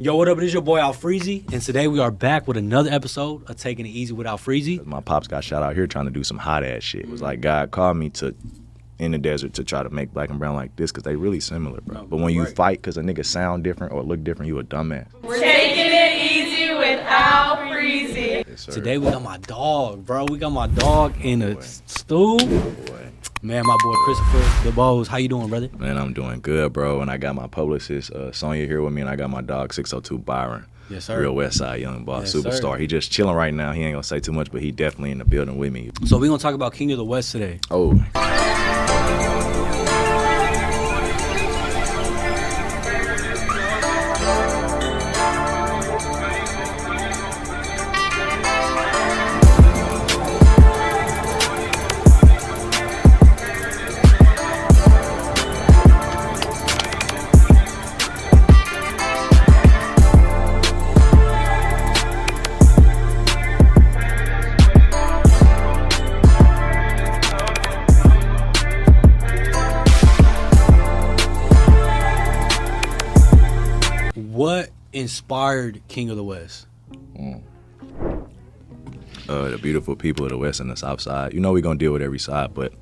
Yo, what up? It is your boy Alfreezy, and today we are back with another episode of Taking It Easy with Alfreezy. My pops got shot out here trying to do some hot ass shit. It was like God called me in the desert to try to make black and brown like this because they really similar, bro. But when you fight because a nigga sound different or look different, you a dumbass. We're taking it easy with Alfreezy. Yes, Today we got my dog, bro. We got my dog in a stew. Man, my boy Christopher DeBose. How you doing, brother? Man, I'm doing good, bro. And I got my publicist, Sonya, here with me, and I got my dog 602 Byron. Yes, sir. Real West Side young boss, Yes, superstar. sir. He just chilling right now. He ain't gonna say too much, but he definitely in the building with me. So we're gonna talk about King of the West today. Oh. What inspired King of the West? The beautiful people of the West and the South Side. You know we're gonna deal with every side, but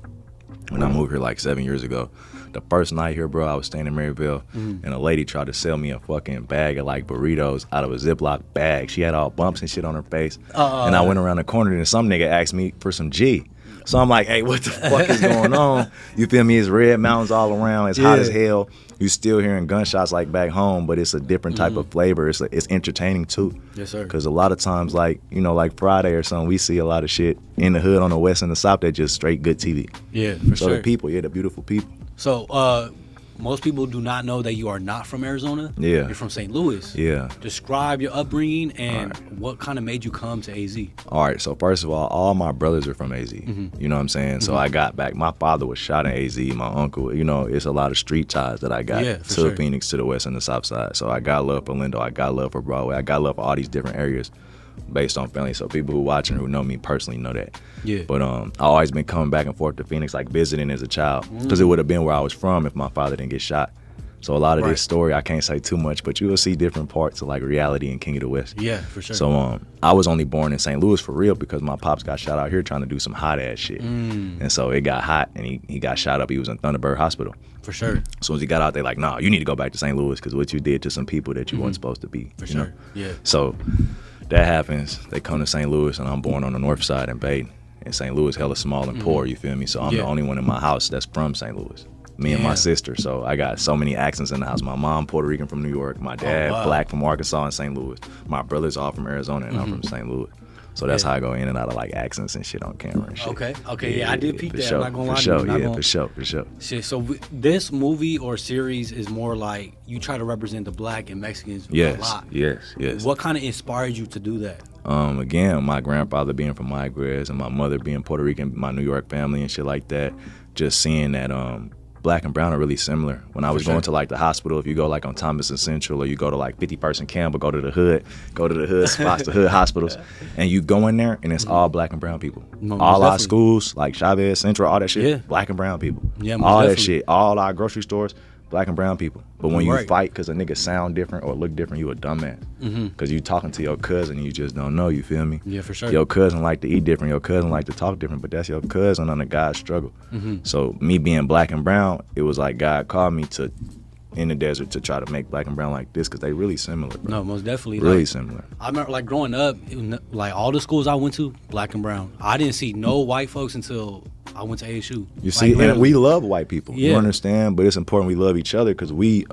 when I moved here like 7 years ago, the first night here, bro, I was staying in Maryville, and a lady tried to sell me a fucking bag of like burritos out of a Ziploc bag. She had all bumps and shit on her face, and I went around the corner and some nigga asked me for some G. So I'm like, hey, what the fuck is going on? You feel me? It's red mountains all around. It's hot as hell. You still hearing gunshots like back home, but it's a different type of flavor. It's entertaining too. Yes, sir. Because a lot of times, like, you know, like Friday or something, we see a lot of shit in the hood on the West and the South that just straight good TV. Yeah, for So sure. the people, the beautiful people. So, most people do not know that you are not from Arizona. Yeah. You're from St. Louis. Yeah. Describe your upbringing and what kind of made you come to AZ. All right, so first of all my brothers are from AZ. You know what I'm saying? So I got back. My father was shot in AZ. My uncle, you know, it's a lot of street ties that I got to Phoenix, to the West and the South Side. So I got love for Lindo. I got love for Broadway. I got love for all these different areas based on family. So people who watching who know me personally know that. Yeah. But I always been coming back and forth to Phoenix, like visiting as a child, because it would have been where I was from if my father didn't get shot. So a lot of this story, I can't say too much, but you will see different parts of like reality in King of the West. Yeah, for sure. So I was only born in St. Louis for real because my pops got shot out here trying to do some hot ass shit. And so it got hot and he got shot up. He was in Thunderbird Hospital. For sure. As soon as he got out, they like, nah, you need to go back to St. Louis because what you did to some people that you weren't supposed to be. For you sure. know? Yeah. So that happens. They come to St. Louis and I'm born on the north side in Bay. And St. Louis hella small and poor, you feel me? So I'm the only one in my house that's from St. Louis. Me and my sister. So I got so many accents in the house. My mom, Puerto Rican from New York. My dad, black from Arkansas and St. Louis. My brothers all from Arizona and I'm from St. Louis. So that's how I go in and out of like accents and shit on camera and shit. Okay, yeah, I did peep that. Sure, I'm not gonna lie for to you. sure, for sure. Shit, so this movie or series is more like you try to represent the black and Mexicans a lot. Yes. What kind of inspired you to do that? Again, my grandfather being from Migrez and my mother being Puerto Rican, my New York family and shit like that. Just seeing that black and brown are really similar. When I was going to like the hospital, if you go like on Thomas and Central or you go to like 51st and Campbell, go to the hood spots, the hood hospitals, and you go in there and it's all black and brown people. All our schools, like Chavez, Central, all that shit, black and brown people. Yeah, all that shit, all our grocery stores, black and brown people. But when you fight because a nigga sound different or look different, you a dumbass. Because you talking to your cousin and you just don't know, you feel me? Yeah, for sure. Your cousin like to eat different, your cousin like to talk different, but that's your cousin under God's struggle. So me being black and brown, it was like God called me in the desert to try to make black and brown like this because they really similar, bro. No, most definitely. Really similar. I remember like growing up, like all the schools I went to, black and brown. I didn't see no white folks until I went to ASU. You see, and we love white people. Yeah. You understand? But it's important we love each other because we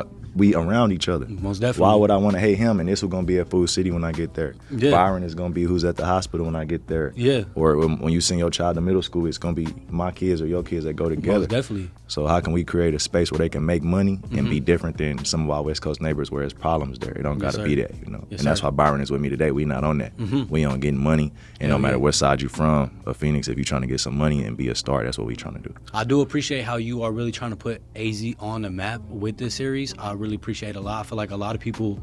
around each other. Most definitely. Why would I want to hate him? And this is going to be at Food City when I get there. Yeah. Byron is going to be who's at the hospital when I get there. Yeah. Or when you send your child to middle school, it's going to be my kids or your kids that go together. Most definitely. So how can we create a space where they can make money and be different than some of our West Coast neighbors where there's problems there? It don't got to be that, you know. Yes, and that's sir. why Byron is with me today. We not on that. We on getting money. And no matter what side you from, or Phoenix, if you're trying to get some money and be a star, that's what we trying to do. I do appreciate how you are really trying to put AZ on the map with this series. I really appreciate it a lot. I feel like a lot of people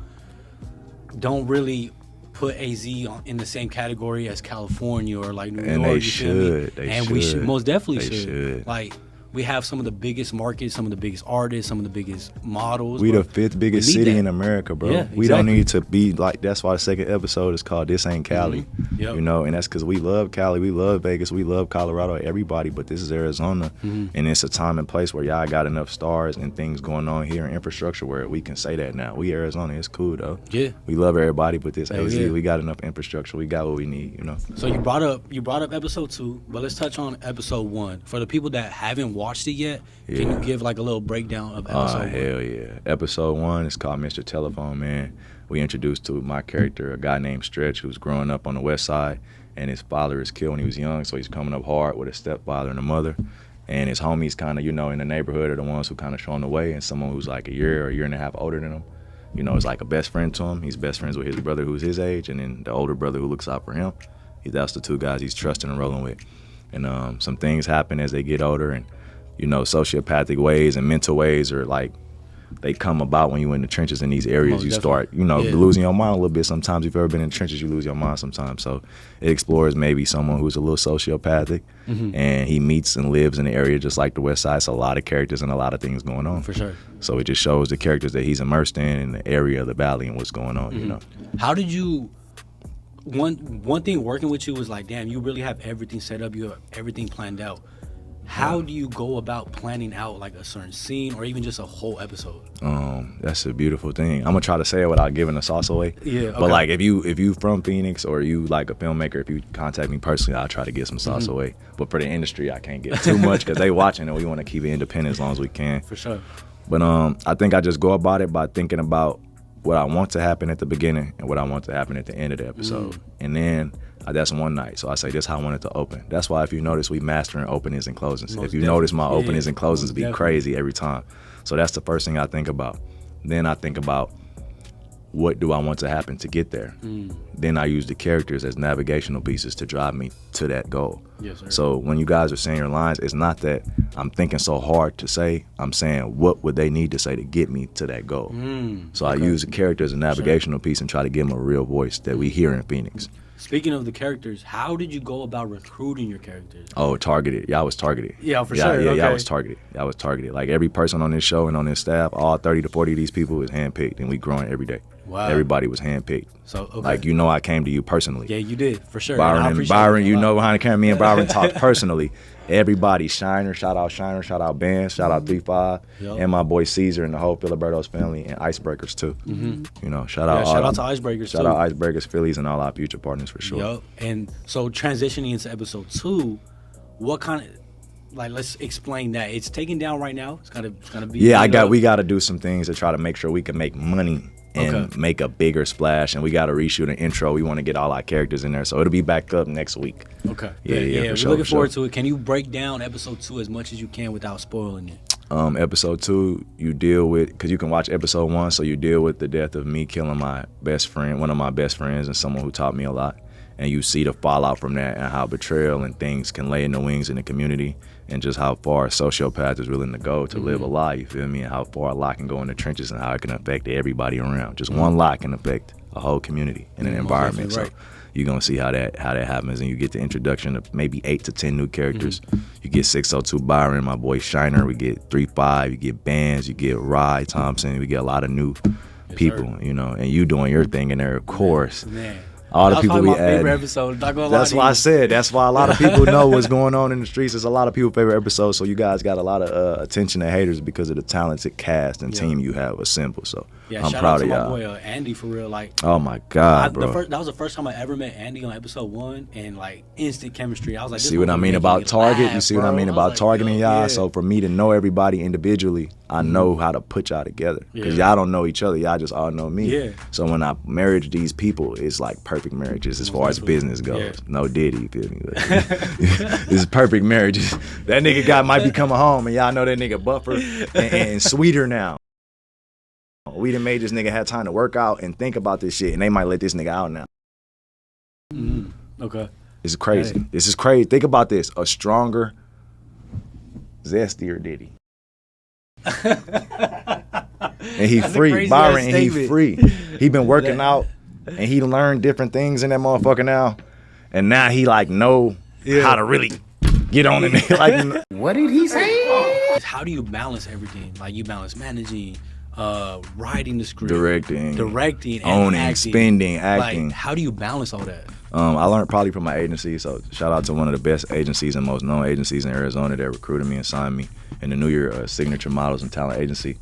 don't really put AZ in the same category as California or like New York. And they you feel me? should. They and should. we should most definitely They should. Like We have some of the biggest markets, some of the biggest artists, some of the biggest models. We bro. the 5th biggest We need city that. in America, bro. Yeah, We don't exactly. need to be like. That's why the second episode is called "This Ain't Cali." Yep. You know, and that's because we love Cali, we love Vegas, we love Colorado, everybody. But this is Arizona, and it's a time and place where y'all got enough stars and things going on here and infrastructure where we can say that now. We Arizona, it's cool though. Yeah. We love everybody, but this Hell AZ, yeah. we got enough infrastructure. We got what we need. You know. So you brought up episode 2, but let's touch on episode 1. For the people that haven't watched it yet, can you give like a little breakdown of episode 1? Hell yeah. Episode 1 is called Mr. Telephone Man. We introduced to my character a guy named Stretch who's growing up on the west side, and his father is killed when he was young, so he's coming up hard with a stepfather and a mother. And his homies kind of, you know, in the neighborhood are the ones who kind of show him the way, and someone who's like a year or a year and a half older than him, you know, is like a best friend to him. He's best friends with his brother who's his age, and then the older brother who looks out for him. That's the two guys he's trusting and rolling with. And some things happen as they get older, and, you know, sociopathic ways and mental ways are like, they come about when you're in the trenches in these areas. Most you definitely. start, you know, Yeah. losing your mind a little bit sometimes. If you've ever been in the trenches, you lose your mind sometimes. So it explores maybe someone who's a little sociopathic, and he meets and lives in the area just like the West Side. So a lot of characters and a lot of things going on. For sure. So it just shows the characters that he's immersed in the area of the valley and what's going on, you know. How did you? One thing working with you was like, damn, you really have everything set up. You have everything planned out. How do you go about planning out like a certain scene or even just a whole episode? That's a beautiful thing. I'm gonna try to say it without giving the sauce away. Yeah, But okay. like if you from Phoenix or you like a filmmaker, if you contact me personally, I'll try to get some sauce away. But for the industry, I can't get too much because they watching and we want to keep it independent as long as we can. For sure. But I think I just go about it by thinking about what I want to happen at the beginning and what I want to happen at the end of the episode. And then that's one night. So I say, this is how I want it to open. That's why if you notice, we mastering openings and closings. Most If you notice, my definitely. openings Yeah, and closings most be definitely. crazy every time. So that's the first thing I think about. Then I think about what do I want to happen to get there. Then I use the characters as navigational pieces to drive me to that goal. Yes, sir. So when you guys are saying your lines, it's not that I'm thinking so hard to say. I'm saying what would they need to say to get me to that goal. So I use the character as a navigational piece and try to give them a real voice that we hear in Phoenix. Speaking of the characters, how did you go about recruiting your characters? Oh, targeted. Yeah, I was targeted. Yeah, for yeah, sure. Yeah, Okay. I was targeted. I was targeted. Like every person on this show and on this staff, all 30 to 40 of these people is handpicked, and we growing every day. Wow. Everybody was handpicked. So okay. Like, you know, I came to you personally. Yeah, you did for sure. And I Byron, appreciate Byron, that a you lot. know, behind the camera, me and Byron talk personally. Everybody, Shiner, shout out Ben, shout out 3-5, Yep. and my boy Caesar and the whole Filiberto's family, and Icebreakers too. You know, shout Yeah, out, shout all out to them. Icebreakers Shout too. out Icebreakers, Phillies, and all our future partners for sure. Yup. And so transitioning into episode 2, what kind of let's explain that. It's taken down right now. It's gonna be Yeah, we got to do some things to try to make sure we can make money and Okay. make a bigger splash, and we got to reshoot an intro. We want to get all our characters in there, so it'll be back up next week. Okay. Yeah, We're for sure, looking for forward sure. to it. Can you break down episode 2 as much as you can without spoiling it? Episode 2, you deal with, because you can watch episode 1, so you deal with the death of me killing my best friend, one of my best friends, and someone who taught me a lot. And you see the fallout from that and how betrayal and things can lay in the wings in the community, and just how far a sociopath is willing to go to live a lie, you feel me? And how far a lie can go in the trenches and how it can affect everybody around. Just one lie can affect a whole community and an Most environment. definitely So right. you're going to see how that happens, and you get the introduction of maybe 8 to 10 new characters. You get 602 Byron, my boy Shiner. We get 3-5. You get Bands. You get Rye Thompson. We get a lot of new people, you know, and you doing your thing in there, of course. Man. All the That was people probably we my favorite add. episode. Not gonna lie That's to why you. I said. That's why a lot of people know what's going on in the streets. It's a lot of people's favorite episodes. So you guys got a lot of attention to haters because of the talented cast and Yeah. team you have assembled. So Yeah, I'm shout proud out to of my y'all. boy Andy for real. Like, Oh my God, bro. that was the first time I ever met Andy on episode 1, and like instant chemistry. I was like, this See what I motherfucker mean making about me target? laugh, You see what I bro. mean was about like, targeting yo, y'all? yeah. So for me to know everybody individually, I know how to put y'all together. Because Yeah. y'all don't know each other. Y'all just all know me. Yeah. So when I marriage these people, it's like perfect marriages as far as definitely. business goes. Yeah. No Diddy, you feel me? This is perfect marriages. That nigga guy might be coming home, and y'all know that nigga buffer and sweeter now. We done made this nigga have time to work out and think about this shit, and they might let this nigga out now. Okay. This is crazy. Hey. This is crazy. Think about this. A stronger, zestier Diddy. And he That's a free. crazy Byron, ass and he statement. free. He been working out, and he learned different things in that motherfucker now. And now he like know Yeah. how to really get on it. Like, What did he say? How do you balance everything? Like you balance managing, writing the script, directing, and owning, acting. spending, acting. Like, how do you balance all that? I learned probably from my agency. So shout out to one of the best agencies and most known agencies in Arizona that recruited me and signed me in the New Year Signature Models and Talent Agency.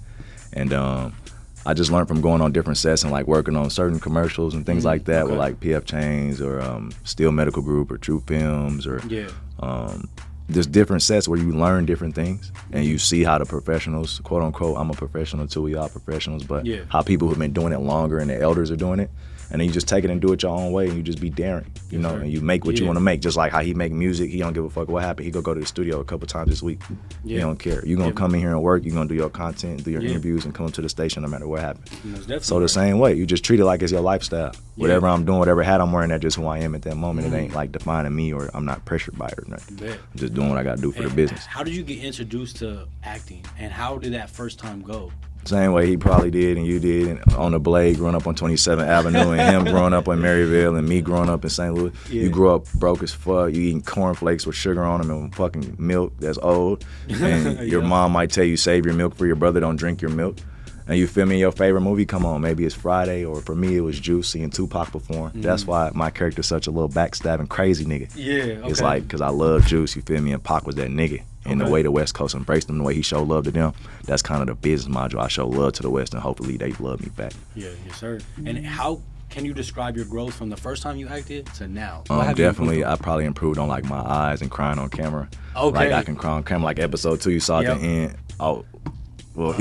And I just learned from going on different sets and like working on certain commercials and things like that with like PF Chains or Steel Medical Group or True Films or just different sets where you learn different things and you see how the professionals, quote unquote, I'm a professional too, we all professionals, but how people who've been doing it longer and the elders are doing it. And then you just take it and do it your own way and you just be daring, you know, and you make what you want to make. Just like how he make music, he don't give a fuck what happened. He go to the studio a couple times this week. He don't care. You gonna come in here and work, you gonna do your content, do your interviews and come to the station no matter what happens. So the same way, you just treat it like it's your lifestyle. Whatever I'm doing, whatever hat I'm wearing, that's just who I am at that moment. It ain't like defining me or I'm not pressured by it or nothing. I'm just doing what I gotta do for the business. How did you get introduced to acting and how did that first time go? Same way he probably did and you did, and on the Blade growing up on 27th Avenue and him growing up in Maryville and me growing up in St. Louis. You grew up broke as fuck. You eating cornflakes with sugar on them and fucking milk that's old. And your mom might tell you save your milk for your brother, don't drink your milk. And you feel me, your favorite movie come on, maybe it's Friday, or for me it was Juice, seeing Tupac perform. That's why my character's such a little backstabbing crazy nigga. It's like, cause I love Juice, you feel me, and Pac was that nigga. And the way the West Coast embraced them, the way he showed love to them, that's kind of the business module. I show love to the West and hopefully they love me back. Yes sir. And how can you describe your growth from the first time you acted to now? Definitely, I probably improved on like my eyes and crying on camera. Like I can cry on camera, like episode 2 you saw at the end. Well,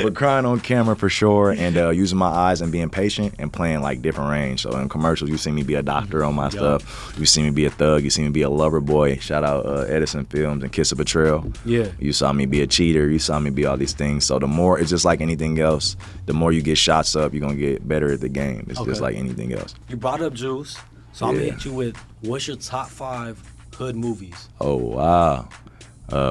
but crying on camera for sure, and using my eyes and being patient and playing like different range. So in commercials, you see me be a doctor on my stuff. You see me be a thug. You see me be a lover boy. Shout out Edison Films and Kiss of Betrayal. You saw me be a cheater. You saw me be all these things. So the more, it's just like anything else. The more you get shots up, you're gonna get better at the game. It's just like anything else. You brought up Juice, so I'm gonna hit you with what's your top 5 hood movies? Oh wow.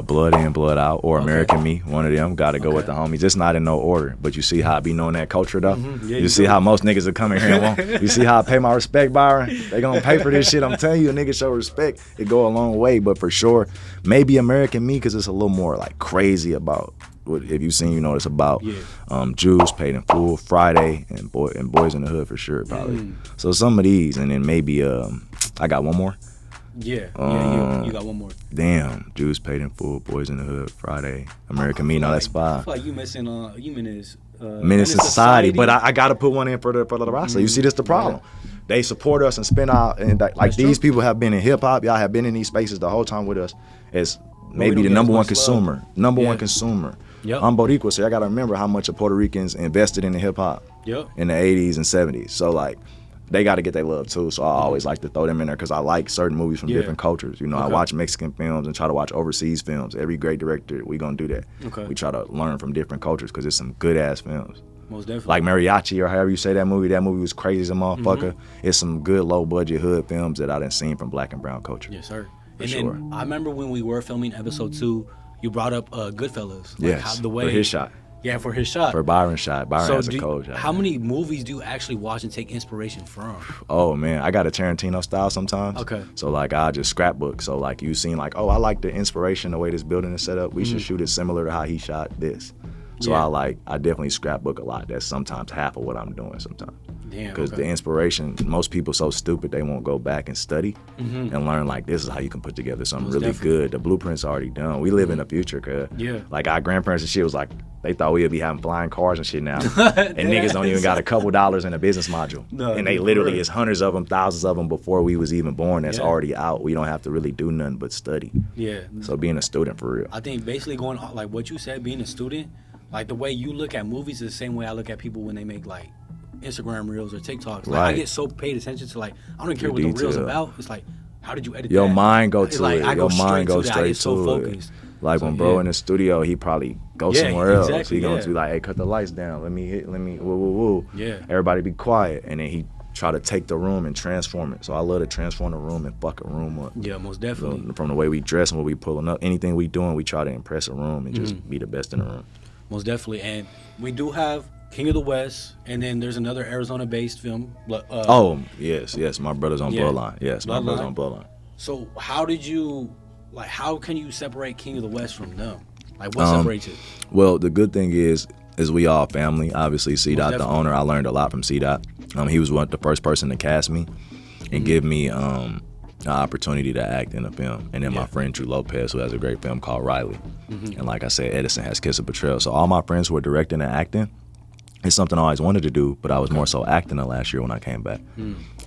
Blood In, Blood Out, or American Me, one of them. Gotta go with the homies. It's not in no order, but you see how I be knowing that culture though. You see how most niggas are coming here and won't. You see how I pay my respect, Byron? They gonna pay for this shit. I'm telling you, a nigga show respect. It go a long way, but for sure, maybe American Me, cause it's a little more like crazy about what, if you seen, you know, it's about Jews, Paid in Full, Friday, and Boys in the Hood for sure, probably. So some of these, and then maybe I got one more. You got one more. Damn, Jews, Paid in Full, Boys in the Hood, Friday, American Me. No, that's 5. I feel like you missing you Menace Society, but I gotta put one in for the roster. You see, this the problem. They support us and spend out, and like these people have been in hip hop. Y'all have been in these spaces the whole time with us as maybe the number one consumer. Number one consumer. I'm Boricua, so I gotta remember how much of Puerto Ricans invested in the hip hop in the 80s and 70s. So like, they got to get their love too, so I always like to throw them in there because I like certain movies from different cultures. You know, I watch Mexican films and try to watch overseas films. Every great director, we gonna do that. We try to learn from different cultures because it's some good ass films. Most definitely. Like Mariachi or however you say that movie. That movie was crazy as a motherfucker. It's some good low budget hood films that I done seen from black and brown culture. Yes, sir. Then I remember when we were filming episode 2, you brought up Goodfellas. Like yes, for his shot. Yeah, for his shot. For Byron's shot. Byron has a cold shot. How many movies do you actually watch and take inspiration from? Oh, man. I got a Tarantino style sometimes. So, like, I just scrapbook. So, like, you seen, like, oh, I like the inspiration, the way this building is set up. We should shoot it similar to how he shot this. So, I definitely scrapbook a lot. That's sometimes half of what I'm doing sometimes. Because the inspiration, most people so stupid they won't go back and study and learn like this is how you can put together something really good. The blueprint's already done. We live in the future, cause like our grandparents and shit was like they thought we would be having flying cars and shit now, and niggas don't even got a couple dollars in a business module, and they literally is hundreds of them, thousands of them before we was even born. That's already out. We don't have to really do nothing but study. So being a student for real. I think basically going like what you said, being a student, like the way you look at movies is the same way I look at people when they make like Instagram reels or TikToks. Like I get so paid attention to like I don't care what the reel's about. It's like how did you edit your that? mind go to like, it. Your mind goes straight so to it. Like when bro in the studio, he probably go somewhere else. He gonna be like, hey, cut the lights down. Let me woo. Everybody be quiet. And then he try to take the room and transform it. So I love to transform the room and fuck a room up. Yeah, most definitely. So, from the way we dress and what we pulling up, anything we doing, we try to impress a room and just be the best in the room. Most definitely. And we do have King of the West, and then there's another Arizona-based film. Oh, yes. My brother's on Bloodline. Yes, my brother's on Bloodline. So how did you, like, how can you separate King of the West from them? Like, what separates it? Well, the good thing is we all family. Obviously, C-Dot, the owner, I learned a lot from C-Dot. He was the first person to cast me and give me an opportunity to act in a film. And then my friend Drew Lopez, who has a great film called Riley. And like I said, Edison has Kiss of Betrayal. So all my friends who are directing and acting, it's something I always wanted to do, but I was more so acting the last year when I came back.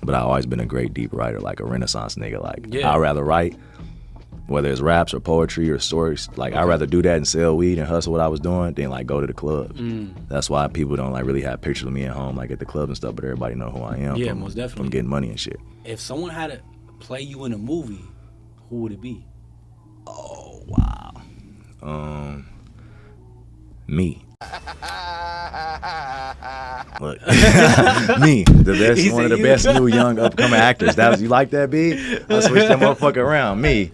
But I've always been a great deep writer, like a Renaissance nigga. Like, I'd rather write, whether it's raps or poetry or stories. Like, I'd rather do that and sell weed and hustle what I was doing than, like, go to the club. That's why people don't, like, really have pictures of me at home, like, at the club and stuff, but everybody know who I am most definitely. from getting money and shit. If someone had to play you in a movie, who would it be? Oh, wow. Me. Look, me, the best, one of the best new young upcoming actors. You like that, B? I switched that motherfucker around. Me.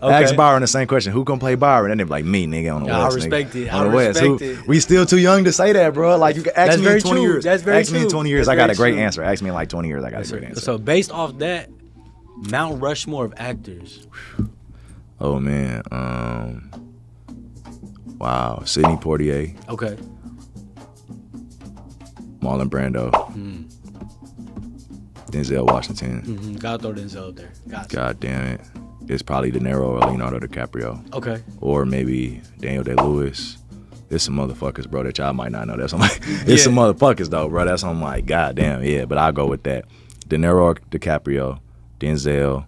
Ask Byron the same question. Who gonna play Byron? And they're like, me, nigga, on the West. I respect nigga. it. On the West. We still too young to say that, bro. Like, you can ask me in 20 years. That's very ask true. Me in 20 years, I got a great answer. Ask me in like 20 years, I got a great answer. So based off that, Mount Rushmore of actors. Oh man, wow, Sidney Poitier. Okay. Marlon Brando. Denzel Washington. Gotta throw Denzel up there. God damn it. It's probably De Niro or Leonardo DiCaprio. Okay. Or maybe Daniel Day-Lewis. There's some motherfuckers, bro, that y'all might not know. That's some some motherfuckers though, bro. That's I'm like, god damn, yeah. But I'll go with that. De Niro or DiCaprio, Denzel,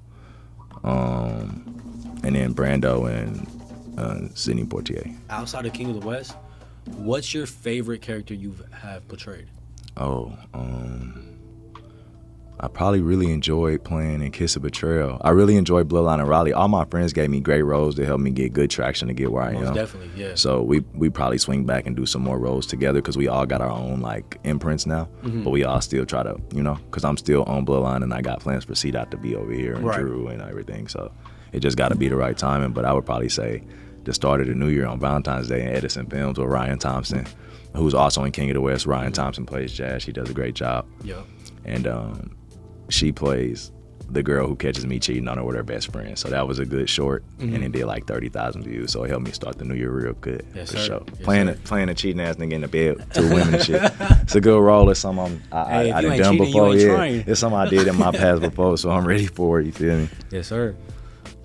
and then Brando and Sidney Poitier. Outside of King of the West, what's your favorite character you have portrayed? I probably really enjoyed playing in Kiss of Betrayal. I really enjoyed Bloodline and Riley. All my friends gave me great roles to help me get good traction to get where I am. Most definitely, yeah. So we probably swing back and do some more roles together because we all got our own like imprints now. But we all still try to, because I'm still on Bloodline and I got plans for C-Dot to be over here and Drew and everything. So it just got to be the right timing. But I would probably say the start of the new year on Valentine's Day in Edison Films with Ryan Thompson, who's also in King of the West. Ryan Thompson plays Jazz. She does a great job. Yeah. And she plays the girl who catches me cheating on her with her best friend. So that was a good short, and it did like 30,000 views. So it helped me start the new year real good. Yes, for sir. sure. Yes, Playing a cheating ass nigga in the bed with 2 women and shit. It's a good role. It's something I done done before. It's something I did in my past before. So I'm ready for it. You feel me? Yes, sir.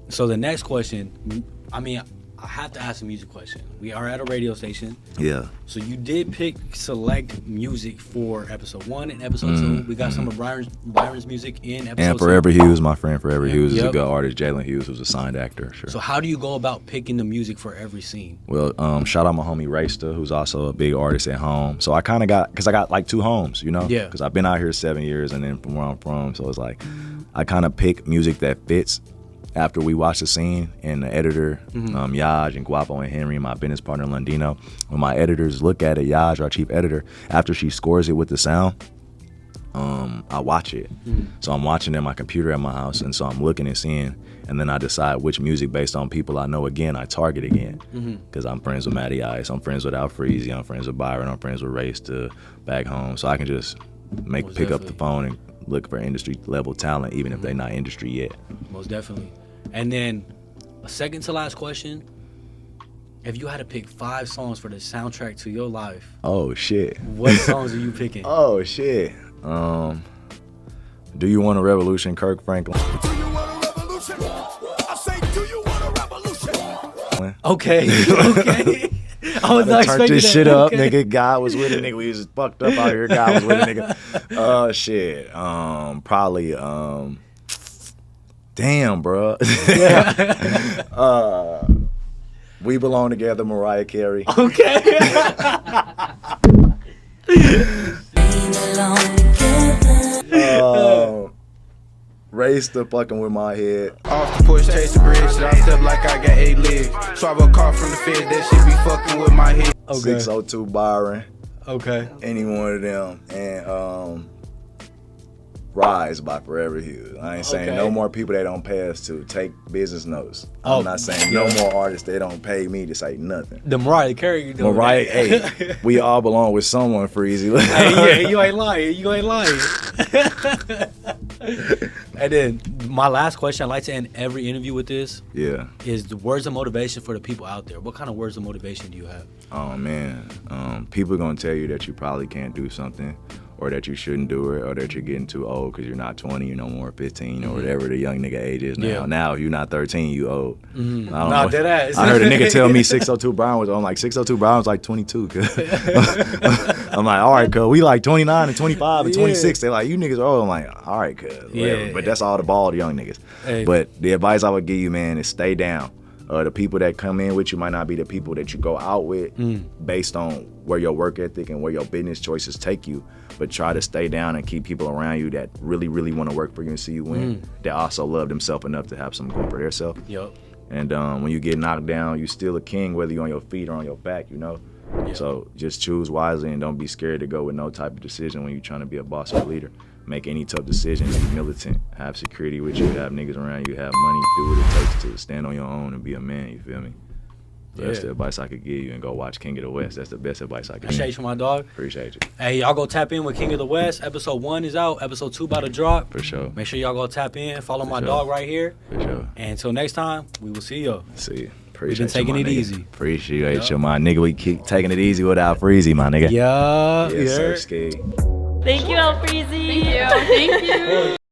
So the next question, I have to ask a music question. We are at a radio station. Yeah. So you did pick select music for episode 1 and episode 2. We got some of Byron's music in episode 2. And Forever Hughes, my friend Forever Hughes is a good artist. Jalen Hughes was a signed actor. Sure. So how do you go about picking the music for every scene? Well, shout out my homie Raysta, who's also a big artist at home. So I kind of got, because I got like 2 homes, Yeah. Because I've been out here 7 years and then from where I'm from. So it's like, I kind of pick music that fits after we watch the scene, and the editor, Yaj and Guapo and Henry, my business partner Lundino, when my editors look at it, Yaj, our chief editor, after she scores it with the sound, I watch it. So I'm watching it on my computer at my house, and so I'm looking and seeing, and then I decide which music based on people I know again, I target again. Because I'm friends with Matty Ice, I'm friends with Al Freezy, I'm friends with Byron, I'm friends with Race to back home. So I can just pick up the phone and look for industry level talent, even if they're not industry yet. Most definitely. And then a second to last question. If you had to pick 5 songs for the soundtrack to your life, oh shit, what songs are you picking? Oh shit. Do You Want a Revolution, Kirk Franklin. Do you want a revolution? I say, do you want a revolution? Okay. I was not expecting this that. shit up, nigga. God was with it, nigga. We was fucked up out here. God was with it, nigga. Shit. Probably. Damn, bro. We Belong Together, Mariah Carey. Okay. Race the fucking with my head. Off the porch, chase the bridge, shit, I step like I got 8 legs. Swab a car from the fed, that shit be fucking with my head. Okay. 602 Byron. Okay. Any one of them. And Rise by Forever Hughes. I ain't saying no more people they don't pay us to take business notes. I'm not saying no more artists they don't pay me to say nothing. The Mariah Carey. Mariah, hey, we all belong with someone, Freezy. Hey, yeah, you ain't lying. You ain't lying. And then my last question, I like to end every interview with this, Yeah. is the words of motivation for the people out there. What kind of words of motivation do you have? Oh man, people are gonna tell you that you probably can't do something, or that you shouldn't do it, or that you're getting too old because you're not 20, you're no more 15, or whatever the young nigga age is now. Yeah. Now, if you're not 13, you old. I don't Nah, know. dead ass. I heard a nigga tell me 602 Brown was on, like 602 Brown was like 22. I'm like, all right, cuz we like 29 and 25 and 26. They're like, you niggas are old. I'm like, all right, cuz. Yeah. But that's all the bald young niggas. Hey. But the advice I would give you, man, is stay down. The people that come in with you might not be the people that you go out with based on where your work ethic and where your business choices take you. But try to stay down and keep people around you that really, really want to work for you and see you win. That also love themselves enough to have something going for themselves. Yup. And when you get knocked down, you still a king, whether you're on your feet or on your back, you know? Yeah. So just choose wisely and don't be scared to go with no type of decision when you're trying to be a boss or a leader. Make any tough decision, be militant, have security with you, have niggas around you, have money, do what it takes to stand on your own and be a man, you feel me? So that's the advice I could give you, and go watch King of the West. That's the best advice I could give Appreciate you, my dog. Appreciate you. Hey, y'all go tap in with King of the West. Episode 1 is out. Episode 2 about to drop. For sure. Make sure y'all go tap in. Follow my sure. dog right here. For sure. And until next time, we will see y'all. See you. We've been Appreciate taking you, it my nigga. easy. Appreciate you, my nigga. We keep taking it easy without Freezy, my nigga. Yeah. Yes, sir, Ski. Thank you, El Freezy. Thank you.